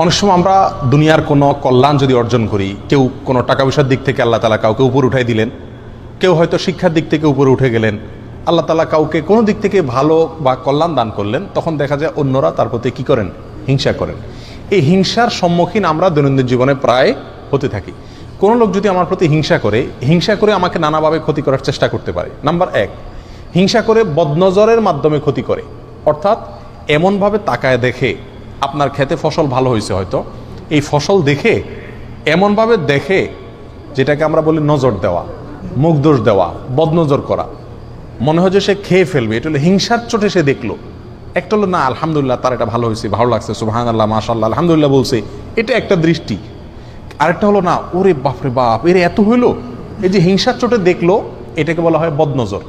অনেক সময় আমরা দুনিয়ার কোনো কল্যাণ যদি অর্জন করি, কেউ কোনো টাকা পয়সার দিক থেকে আল্লাহ তাআলা কাউকে উপরে উঠাই দিলেন, কেউ হয়তো শিক্ষার দিক থেকে উপরে উঠে গেলেন, আল্লাহ তাআলা কাউকে কোনো দিক থেকে ভালো বা কল্যাণ দান করলেন, তখন দেখা যায় অন্যরা তার প্রতি কী করেন? হিংসা করেন। এই হিংসার সম্মুখীন আমরা দৈনন্দিন জীবনে প্রায় হতে থাকি। কোনো লোক যদি আমার প্রতি হিংসা করে আমাকে নানাভাবে ক্ষতি করার চেষ্টা করতে পারে। নাম্বার এক, হিংসা করে বদনজরের মাধ্যমে ক্ষতি করে, অর্থাৎ এমনভাবে তাকায় দেখে, আপনার ক্ষেতে ফসল ভালো হয়েছে হয়তো, এই ফসল দেখে এমনভাবে দেখে, যেটাকে আমরা বলি নজর দেওয়া, মুখ দোষ দেওয়া, বদনজর করা, মনে হয় যে সে খেয়ে ফেলবে। এটা হলো হিংসার চোটে সে দেখলো। একটা হলো না আলহামদুলিল্লাহ তার এটা ভালো হয়েছে, ভালো লাগছে, সুবহানাল্লাহ মাশাআল্লাহ আলহামদুলিল্লাহ বলছে, এটা একটা দৃষ্টি। আরেকটা হলো না ওরে বাপরে বাপ এর এত হইলো, এই যে হিংসার চোটে দেখলো, এটাকে বলা হয় বদনজর।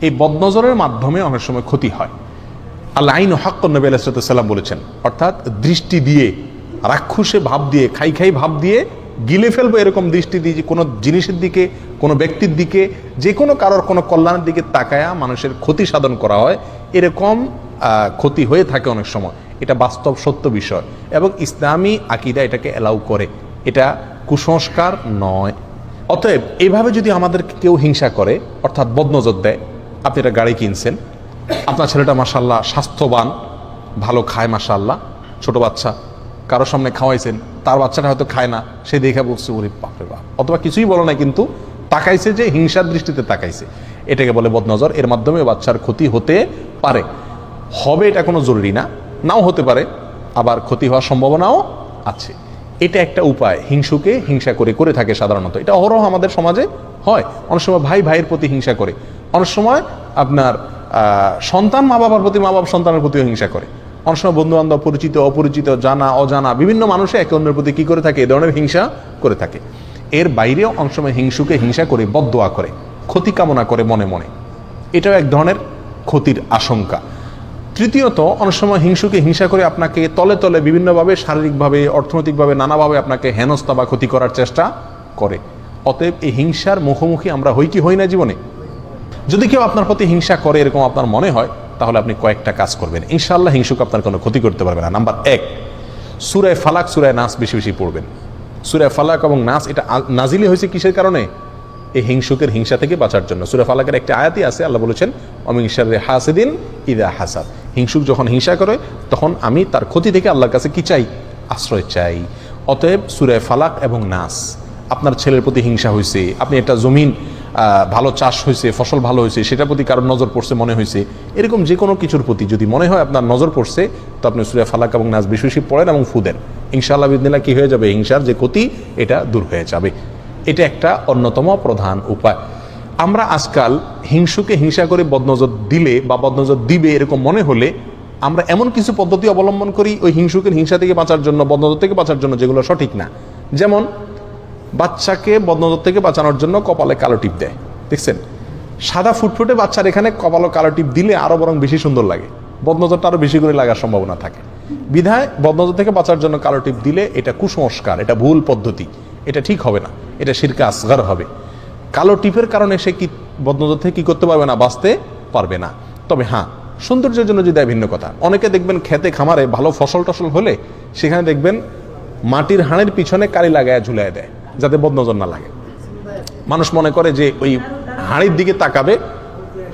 এই বদনজরের মাধ্যমে অনেক সময় ক্ষতি হয়। আল্লাহ আইন হক নবী আলাইহিস সালাম বলেছেন, অর্থাৎ দৃষ্টি দিয়ে, রাক্ষসে ভাব দিয়ে, খাই ভাব দিয়ে গিলে ফেলবো এরকম দৃষ্টি দিয়ে, যে কোনো জিনিসের দিকে, কোনো ব্যক্তির দিকে, যে কোনো কারোর কোনো কল্যাণের দিকে তাকায়া মানুষের ক্ষতি সাধন করা হয়, এরকম ক্ষতি হয়ে থাকে অনেক সময়। এটা বাস্তব সত্য বিষয় এবং ইসলামী আকীদা এটাকে অ্যালাউ করে, এটা কুসংস্কার নয়। অতএব এইভাবে যদি আমাদের কেউ হিংসা করে, অর্থাৎ বদনজর দেয়, আপনি একটা গাড়ি কিনছেন, আপনার ছেলেটা মাশাআল্লাহ স্বাস্থ্যবান, ভালো খায় মাশাআল্লাহ, ছোট বাচ্চা, কারোর সামনে খাওয়াইছেন, তার বাচ্চাটা হয়তো খায় না, সে দেখে বলছে ওরে বাপরে বাপ, অথবা কিছুই বলে না কিন্তু তাকাইছে, যে হিংসার দৃষ্টিতে তাকাইছে, এটাকে বলে বদনজর। এর মাধ্যমে বাচ্চার ক্ষতি হতে পারে, হবে এটা কোনো জরুরি না, নাও হতে পারে, আবার ক্ষতি হওয়ার সম্ভাবনাও আছে। এটা একটা উপায়, হিংসুকে হিংসা করে থাকে সাধারণত। এটা অহরহ আমাদের সমাজে হয়। অনেক সময় ভাই ভাইয়ের প্রতি হিংসা করে, অনেক সময় আপনার সন্তান মা বাবার প্রতি, মা বাবা সন্তানের প্রতিও হিংসা করে, অনেক সময় বন্ধু বান্ধব, পরিচিত অপরিচিত, জানা অজানা বিভিন্ন মানুষে একে অন্যের প্রতি কী করে থাকে? এ ধরনের হিংসা করে থাকে। এর বাইরেও অনেক সময় হিংসুকে হিংসা করে বদদোয়া করে, ক্ষতি কামনা করে মনে মনে, এটাও এক ধরনের ক্ষতির আশঙ্কা। তৃতীয়ত, অনেক সময় হিংসুকে হিংসা করে আপনাকে তলে তলে বিভিন্নভাবে, শারীরিকভাবে, অর্থনৈতিকভাবে, নানাভাবে আপনাকে হেনস্থা বা ক্ষতি করার চেষ্টা করে। অতএব এই হিংসার মুখোমুখি আমরা হই কি হই না জীবনে? যদি কেউ আপনার প্রতি হিংসা করে এরকম আপনার মনে হয়, তাহলে আপনি কয়েকটা কাজ করবেন, ইনশাআল্লাহ হিংসুক আপনার কোনো ক্ষতি করতে পারবে না। নাম্বার এক, সূরা ফালাক, সূরা নাস বেশি বেশি পড়বেন। সূরা ফালাক এবং নাস এটা নাজিলি হয়েছে কিসের কারণে? এই হিংসুকের হিংসা থেকে বাঁচার জন্য। সূরা ফালাকের একটা আয়াতই আছে, আল্লাহ বলেছেন ওয়ামিন শাররি হাসিদিন ইযা হাসাদ, হিংসুক যখন হিংসা করে তখন আমি তার ক্ষতি থেকে আল্লাহর কাছে কি চাই? আশ্রয় চাই। অতএব সূরা ফালাক এবং নাস, আপনার ছেলের প্রতি হিংসা হয়েছে, আপনি একটা জমিন ভালো চাষ হয়েছে, ফসল ভালো হয়েছে, সেটার প্রতি কারোর নজর পড়ছে মনে হয়েছে, এরকম যে কোনো কিছুর প্রতি যদি মনে হয় আপনার নজর পড়ছে, তো আপনি সূরা ফালাক এবং নাস বেশি বেশি পড়েন এবং ফু দেন, ইনশাআল্লাহ বিদিনিল্লাহ কি হয়ে যাবে? হিংসার যে ক্ষতি এটা দূর হয়ে যাবে। এটা একটা অন্যতম প্রধান উপায়। আমরা আজকাল হিংসুকে হিংসা করে বদনজর দিলে বা বদনজর দিবে এরকম মনে হলে আমরা এমন কিছু পদ্ধতি অবলম্বন করি ওই হিংসুকের হিংসা থেকে বাঁচার জন্য, বদনজর থেকে বাঁচার জন্য, যেগুলো সঠিক না। যেমন বাচ্চাকে বদনজর থেকে বাঁচানোর জন্য কপালে কালো টিপ দেয়, দেখছেন? সাদা ফুটফুটে বাচ্চার এখানে কপালে কালো টিপ দিলে আরো বরং বেশি সুন্দর লাগে, বদনজরটা আরো বেশি করে লাগার সম্ভাবনা থাকে। বিধায় বদনজর থেকে বাঁচার জন্য কালো টিপ দিলে এটা কুসংস্কার, এটা ভুল পদ্ধতি, এটা ঠিক হবে না, এটা শিরকে আসগার হবে। কালো টিপের কারণে সে কি বদনজর থেকে কি করতে পারবে না? বাঁচতে পারবে না। তবে হ্যাঁ, সৌন্দর্যের জন্য যদি ভিন্ন কথা। অনেকে দেখবেন খেতে খামারে ভালো ফসল টসল হলে সেখানে দেখবেন মাটির হাঁড়ির পিছনে কালি লাগায় ঝুলাই দেয়, যাতে বদনজর না লাগে। মানুষ মনে করে যে ওই হাঁড়ির দিকে তাকাবে,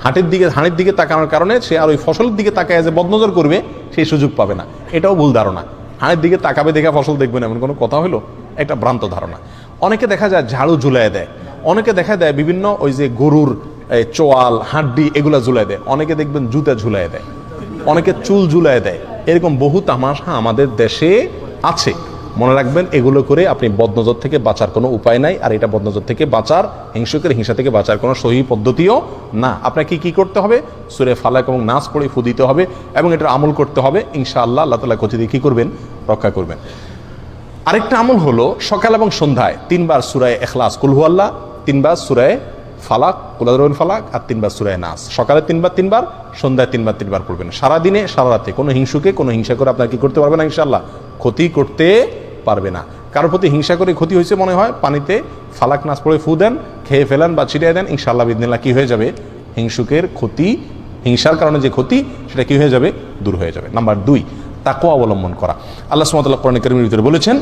হাঁড়ির দিকে তাকানোর কারণে সে আর ওই ফসলের দিকে তাকায় যে বদনজর করবে সেই সুযোগ পাবে না। এটাও ভুল ধারণা। হাঁড়ির দিকে তাকাবে দেখে ফসল দেখবেন এমন কোনো কথা হলো? একটা ভ্রান্ত ধারণা। অনেকে দেখা যায় ঝাড়ু ঝুলাই দেয়, অনেকে দেখা দেয় বিভিন্ন ওই যে গরুর চোয়াল, হাড্ডি এগুলা ঝুলাই দেয়, অনেকে দেখবেন জুতা ঝুলাই দেয়, অনেকে চুল ঝুলাই দেয়। এরকম বহু তামাশা আমাদের দেশে আছে। মনে রাখবেন, এগুলো করে আপনি বদনজর থেকে বাঁচার কোনো উপায় নাই। আর এটা বদনজর থেকে বাঁচার, হিংসুকের হিংসা থেকে বাঁচার কোনো সহি পদ্ধতিও না। আপনাকে কি করতে হবে? সূরা ফালাক এবং নাস পড়ে ফু দিতে হবে এবং এটার আমল করতে হবে। ইনশাআল্লাহ আল্লাহ তাআলা ক্ষতি দিয়ে কি করবেন? রক্ষা করবেন। আরেকটা আমল হলো সকাল এবং সন্ধ্যায় 3 বার সূরা ইখলাস, কুল হুয়াল্লাহ, 3 বার সূরা ফালাক, কুল আযরাবিল ফালাক, আর 3 বার সূরা নাস। সকালে 3 বার, সন্ধ্যায় 3 বার পড়বেন। সারাদিনে সারা রাতে কোনো হিংসুকে কোনো হিংসা করে আপনার কি করতে পারবে না? ইনশাআল্লাহ ক্ষতি করতে পারবে না। কারোর প্রতি হিংসা করে ক্ষতি হয়েছে মনে হয়, পানিতে ফালাক নাস পড়ে ফু দেন, খেয়ে ফেলেন বা ছিটিয়ে দেন, ইনশাআল্লাহ বিদিনিল্লাহ কি হয়ে যাবে? হিংসুকের ক্ষতি, হিংসার কারণে যে ক্ষতি সেটা কি হয়ে যাবে? দূর হয়ে যাবে। নাম্বার 2, তাকওয়া অবলম্বন করা। আল্লাহ সুবহানাহু ওয়া তাআলা কোরআন কারীমের ভিতরে বলেছেন,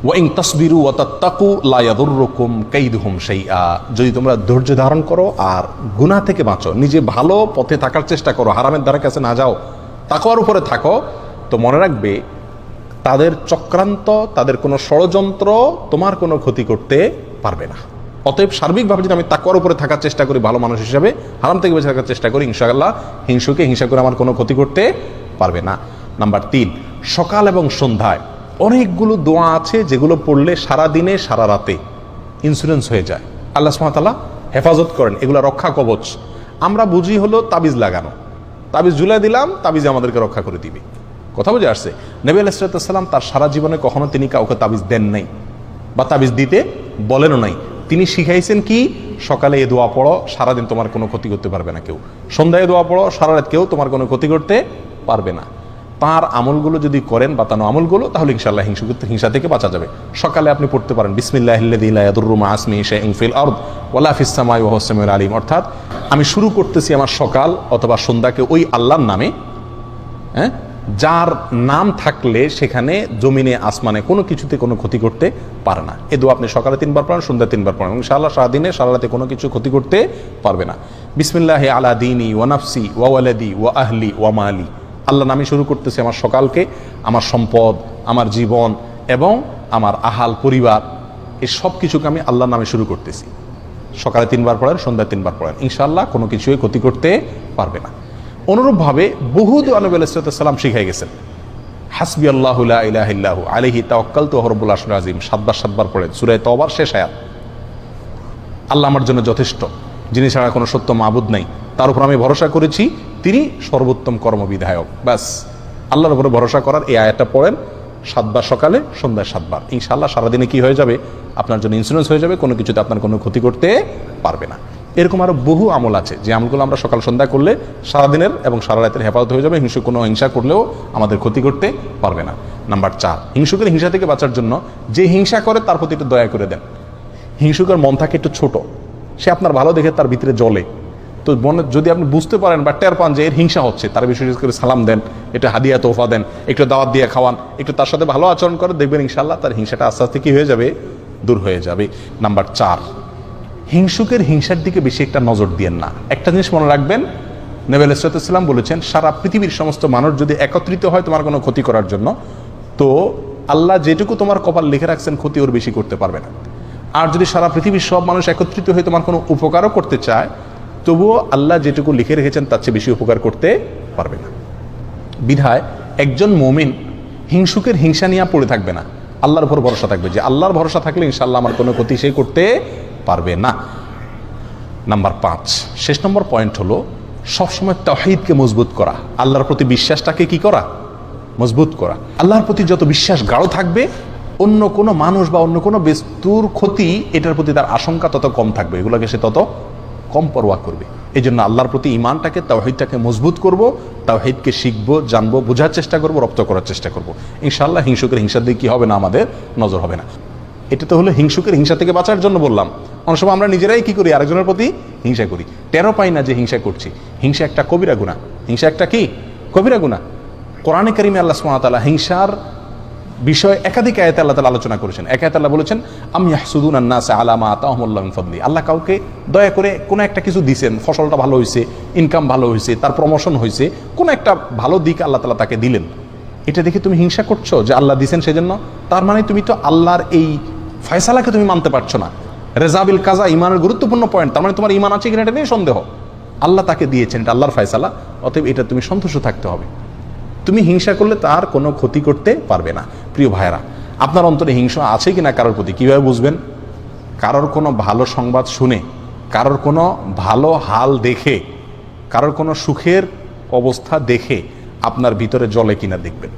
ওয়া ইন তাসবিরু ওয়া তাত্তাকু লা ইয়াদুররুকুম কাইদুহুম শাইআ, যদি তোমরা ধৈর্য ধারণ করো আর গুনাহ থেকে বাঁচো, নিজে ভালো পথে থাকার চেষ্টা করো, হারামের দ্বারা কাছে না যাও, তাকওয়ার উপরে থাকো, তো মনে রাখবে তাদের চক্রান্ত, তাদের কোনো ষড়যন্ত্র তোমার কোনো ক্ষতি করতে পারবে না। অতএব সার্বিকভাবে যদি আমি তাকওয়ার উপরে থাকার চেষ্টা করি ভালো মানুষ হিসাবে, হারাম থেকে বেঁচে থাকার চেষ্টা করি, ইনশাআল্লাহ হিংসুকে হিংসা করে আমার কোনো ক্ষতি করতে পারবে না। নাম্বার 3, সকাল এবং সন্ধ্যায় অনেকগুলো দোয়া আছে যেগুলো পড়লে সারা দিনে সারা রাতে ইন্স্যুরেন্স হয়ে যায়, আল্লাহ সুবহানাহু ওয়া তাআলা হেফাজত করেন, এগুলো রক্ষা কবচ। আমরা বুঝি হলো তাবিজ লাগানো, তাবিজ ঝুলাই দিলাম, তাবিজ আমাদেরকে রক্ষা করে দিবে। কথা বুঝে আসছে? নবী আলাইহিস সালাম তার সারা জীবনে কখনো তিনি কাউকে তাবিজ দেন নাই বা তাবিজ দিতে বলেনও নাই। তিনি শিখাইছেন কি, সকালে এ দোয়া পড়ো, সারাদিন তোমার কোনো ক্ষতি করতে পারবে না কেউ, সন্ধ্যায় দোয়া পড়ো, সারা রাত কেউ তোমার কোনো ক্ষতি করতে পারবে না। তার আমলগুলো যদি করেন, বাতানো আমলগুলো, তাহলে ইনশাআল্লাহ হিংসা থেকে বাঁচা যাবে। সকালে আপনি পড়তে পারেন বিসমিল্লাহিল্লাযী লা ইয়াদুররু মা ইসমিহি শাইউন ফিল আরদ ওয়ালা ফিস সামাই ওয়া হুয়াস সামিউল আলিম, অর্থাৎ আমি শুরু করতেছি আমার সকাল অথবা সন্ধ্যাকে ওই আল্লাহর নামে, যার নাম থাকলে সেখানে জমিনে আসমানে কোনো কিছুতে কোনো ক্ষতি করতে পারে না। এ দোয়া আপনি সকালে 3 বার পড়েন, সন্ধ্যা 3 বার পড়েন, ইনশাআল্লাহ সারাদিনে সারা রাতে কোনো কিছু ক্ষতি করতে পারবে না। বিসমিল্লাহি আলা দীনি ওয়া নাফসি ওয়া ওয়ালাদি ওয়া আহলি ওয়া মালি, আল্লাহ নামে শুরু করতেছি আমার সকালকে, আমার সম্পদ, আমার জীবন এবং আমার আহাল পরিবার, এই সব কিছুকে আমি আল্লাহর নামে শুরু করতেছি। সকালে 3 বার পড়েন, সন্ধ্যায় 3 বার পড়েন, ইনশাআল্লাহ কোনো কিছুই ক্ষতি করতে পারবে না। অনুরূপভাবে বহু দোয়া নবী আলাইহিস সালাম শিখাই গেছেন। হাসবি আল্লাহু লা ইলাহা ইল্লাহু আলাইহি তাওয়াক্কালতু ওয়া রাব্বুল আরশিল আযীম 7 বার পড়েন, সূরা তাওবার শেষ আয়াত। আল্লাহ আমার জন্য যথেষ্ট, যিনি ছাড়া কোনো সত্য মাবুদ নাই, তার উপর আমি ভরসা করেছি, তিনি সর্বোত্তম কর্মবিধায়ক। ব্যাস, আল্লাহর উপরে ভরসা করার এই আয়াতটা পড়েন 7 বার সকালে, সন্ধ্যায় 7 বার, ইনশাআল্লাহ সারাদিনে কি হয়ে যাবে, আপনার জন্য ইন্স্যুরেন্স হয়ে যাবে, কোনো কিছুতে আপনার কোনো ক্ষতি করতে পারবে না। এরকম আরো বহু আমল আছে যে আমলগুলো আমরা সকাল সন্ধ্যা করলে সারাদিনের এবং সারা রাতের হেফাজত হয়ে যাবে, কোনো হিংসা করলেও আমাদের ক্ষতি করতে পারবে না। নাম্বার 4, হিংসুকের হিংসা থেকে বাঁচার জন্য যে হিংসা করে তার প্রতি একটু দয়া করে দেন। হিংসুকের মন থাকে একটু ছোট, সে আপনার ভালো দেখে তার ভিতরে জ্বলে, তো মনে যদি আপনি বুঝতে পারেন বা টের পান যে এর হিংসা হচ্ছে, তার বিশেষ করে সালাম দেন, একটু হাদিয়া তোফা দেন, একটু দাওয়াত দিয়ে খাওয়ান, একটু তার সাথে ভালো আচরণ করে, দেখবেন ইনশাআল্লাহ তার হিংসাটা আস্তে আস্তে কি হয়ে যাবে, দূর হয়ে যাবে। নাম্বার 4, হিংসুকের হিংসার দিকে বেশি একটা নজর দিয়েন না। একটা জিনিস মনে রাখবেন, নবী আলাইহিস সালাম বলেছেন, সারা পৃথিবীর সমস্ত মানুষ যদি একত্রিত হয় তোমার কোনো ক্ষতি করার জন্য, তো আল্লাহ যেটুকু তোমার কপাল লিখে রাখছেন ক্ষতি ওর বেশি করতে পারবে না। আর যদি সারা পৃথিবীর সব মানুষ একত্রিত হয়ে তোমার কোনো উপকারও করতে চায়, তবুও আল্লাহ যেটুকু লিখে রেখেছেন তার চেয়ে বেশি উপকার করতে পারবে না। বিধায় একজন মুমিন হিংসুকের হিংসা নিয়ে পড়ে থাকবে না, আল্লাহর উপর ভরসা থাকবে যে আল্লাহর ভরসা থাকলে ইনশাআল্লাহ আমার কোনো ক্ষতি সে করতে পারবে না। নাম্বার 5, শেষ নম্বর পয়েন্ট হলো সবসময় তাওহীদকে মজবুত করা, আল্লাহর প্রতি বিশ্বাসটাকে কি করা, মজবুত করা। আল্লাহর প্রতি যত বিশ্বাস গাঢ় থাকবে, অন্য কোনো মানুষ বা অন্য কোনো বস্তুর ক্ষতি এটার প্রতি তার আশঙ্কা তত কম থাকবে, এগুলোকে সে তত কম পরোয়া করবে। এই জন্য আল্লাহর প্রতি ইমানটাকে, তাওহীদটাকে মজবুত করব, তাওহীদকে শিখবো, জানবো, বোঝার চেষ্টা করবো, রপ্ত করার চেষ্টা করব। ইনশাআল্লাহ হিংসুকের হিংসার দিকে কি হবে না, আমাদের নজর হবে না। এটা তো হলো হিংসুকের হিংসা থেকে বাঁচার জন্য বললাম। অনেক সময় আমরা নিজেরাই কি করি, আরেকজনের প্রতি হিংসা করি, টেরও পাই না যে হিংসা করছি। হিংসা একটা কবিরা গুনাহ, হিংসা একটা কি কবিরা গুনাহ। কোরআনে কারিমে আল্লাহ সুবহানাহু ওয়া তাআলা হিংসার বিষয় একাধিক আয়াতে আল্লাহ তাআলা আলোচনা করেছেন। এক আয়াতে আল্লাহ বলেছেন, আম ইয়াহসুদুনান নাসা আলা মা আতাহুমুল্লাহু মিন ফাদলি, আল্লাহ কাউকে দয়া করে কোনো একটা কিছু দিয়েছেন, ফসলটা ভালো হয়েছে, ইনকাম ভালো হয়েছে, তার প্রমোশন হয়েছে, কোনো একটা ভালো দিক আল্লাহ তাআলা তাকে দিলেন, এটা দেখে তুমি হিংসা করছো যে আল্লাহ দিয়েছেন সেজন্য, তার মানে তুমি তো আল্লাহর এই ফয়সালাকে তুমি মানতে পারছো না। রেজাবিল কাজা ইমানের গুরুত্বপূর্ণ পয়েন্ট, তার মানে তোমার ইমান আছে কিনা এটা নিয়ে সন্দেহ। আল্লাহ তাকে দিয়েছেন, এটা আল্লাহর ফয়সালা, অতএব এটা তুমি সন্তুষ্ট থাকতে হবে। তুমি হিংসা করলে তার কোনো ক্ষতি করতে পারবে না। প্রিয় ভাইয়েরা, আপনার অন্তরে হিংসা আছে কিনা কারোর প্রতি কিভাবে বুঝবেন? কারোর কোনো ভালো সংবাদ শুনে, কারোর কোনো ভালো হাল দেখে, কারোর কোনো সুখের অবস্থা দেখে আপনার ভিতরে জ্বলে কিনা দেখবেন।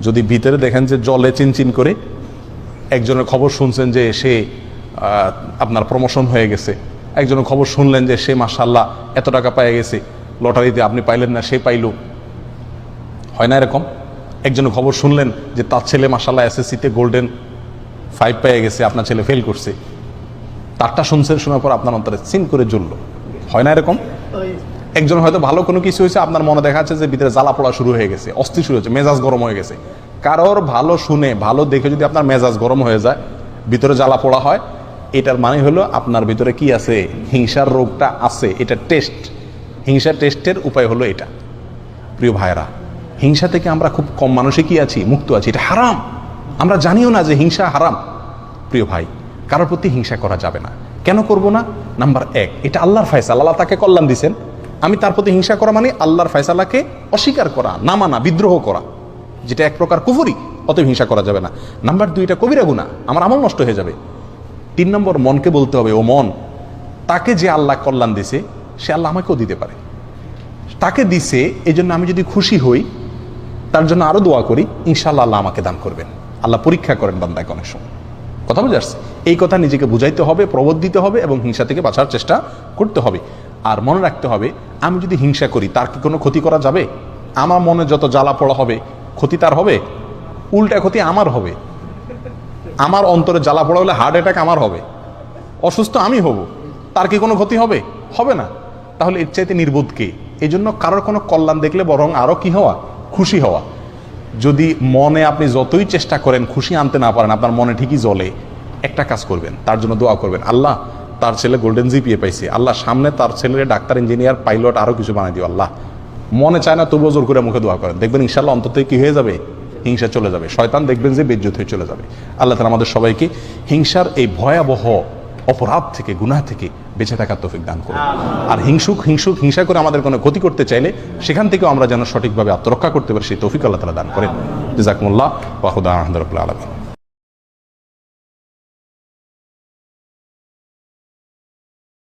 যদি ভিতরে দেখেন যে জ্বলে চিনচিন করে, একজনের খবর শুনছেন যে সে আপনার প্রমোশন হয়ে গেছে, একজনের খবর শুনলেন যে সে মাশাআল্লাহ এত টাকা পেয়ে গেছে, লটারিতে আপনি পাইলেন না সে পাইল, হয় না এরকম? একজনের খবর শুনলেন যে তার ছেলে মাশাআল্লাহ এসএসসিতে গোল্ডেন 5 পেয়ে গেছে, আপনার ছেলে ফেল করছে, তারটা শুনছেন, শোনার পর আপনার অন্তরে চিন করে জ্বললো, হয় না এরকম? একজন হয়তো ভালো কোনো কিছু হয়েছে, আপনার মনে দেখা যাচ্ছে যে ভিতরে জ্বালা পোড়া শুরু হয়ে গেছে, অস্থির শুরু হয়েছে, মেজাজ গরম হয়ে গেছে। কারোর ভালো শুনে ভালো দেখে যদি আপনার মেজাজ গরম হয়ে যায়, ভিতরে জ্বালা পোড়া হয়, এটার মানে হলো আপনার ভিতরে কি আছে, হিংসার রোগটা আছে। এটা টেস্ট, হিংসা টেস্টের উপায় হলো এটা। প্রিয় ভাইরা, হিংসা থেকে আমরা খুব কম মানুষই কি আছি, মুক্ত আছি। এটা হারাম, আমরা জানিও না যে হিংসা হারাম। প্রিয় ভাই, কারোর প্রতি হিংসা করা যাবে না। কেন করব না? নাম্বার 1, এটা আল্লাহর ফয়সালা, আল্লাহ তাকে কল্যাণ দিয়েছেন। আমি তার প্রতি হিংসা করা মানে আল্লাহর ফয়সালাকে অস্বীকার করা, না মানা, বিদ্রোহ করা, যেটা এক প্রকার কুফরি, অতএব হিংসা করা যাবে না। নাম্বার 2, এটা কবিরা গুনাহ, আমার আমল নষ্ট হয়ে যাবে। 3 নম্বর, মনকে বলতে হবে, ও মন, তাকে যে আল্লাহ কল্যাণ দিছে সে আল্লাহ আমাকেও দিতে পারে। তাকে দিছে, এই জন্য আমি যদি খুশি হই, তার জন্য আরো দোয়া করি, ইনশাআল্লাহ আল্লাহ আমাকে দান করবেন। আল্লাহ পরীক্ষা করেন বান্দাকে অনেক সময়। কথা বুঝে আসছে? এই কথা নিজেকে বুঝাইতে হবে, প্রবোধ দিতে হবে এবং হিংসা থেকে বাঁচার চেষ্টা করতে হবে। আর মনে রাখতে হবে, আমি যদি হিংসা করি তার কি কোনো ক্ষতি করা যাবে? আমার মনে যত জ্বালা পড়া হবে, ক্ষতি তার হবে? উল্টা ক্ষতি আমার হবে। আমার অন্তরে জ্বালা পড়া হলে হার্ট অ্যাটাক আমার হবে, অসুস্থ আমি হব, তার কি কোনো ক্ষতি হবে? হবে না। তাহলে এর চাইতে নির্বোধ কে? এই জন্য কারোর কোনো কল্যাণ দেখলে বরং আরো কি হওয়া, খুশি হওয়া। যদি মনে আপনি যতই চেষ্টা করেন খুশি আনতে না পারেন, আপনার মনে ঠিকই জ্বলে, একটা কাজ করবেন, তার জন্য দোয়া করবেন, আল্লাহ তার ছেলে গোল্ডেন জিপিএ পাইছে, আল্লাহ সামনে তার ছেলের ডাক্তার, ইঞ্জিনিয়ার, পাইলট, আরো কিছু বানাই দিও আল্লাহ। মনে চায় না তবুও জোর করে মুখে দোয়া করেন, দেখবেন ইনশাআল্লাহ অন্তত কি হয়ে যাবে, হিংসা চলে যাবে, শয়তান দেখবেন যে বেজ্জত হয়ে চলে যাবে। আল্লাহ তাআলা আমাদের সবাইকে হিংসার এই ভয়াবহ অপরাধ থেকে, গুনাহ থেকে বেঁচে থাকার তৌফিক দান করুন। আর হিংসা করে আমাদের কোনো ক্ষতি করতে চাইলে সেখান থেকেও আমরা যেন সঠিকভাবে আত্মরক্ষা করতে পারি, সেই তৌফিক আল্লাহ তাআলা দান করেন। জাযাকুমুল্লাহ ওয়া খুদা আলহামদুলিল্লাহ রাব্বিল আলামিন।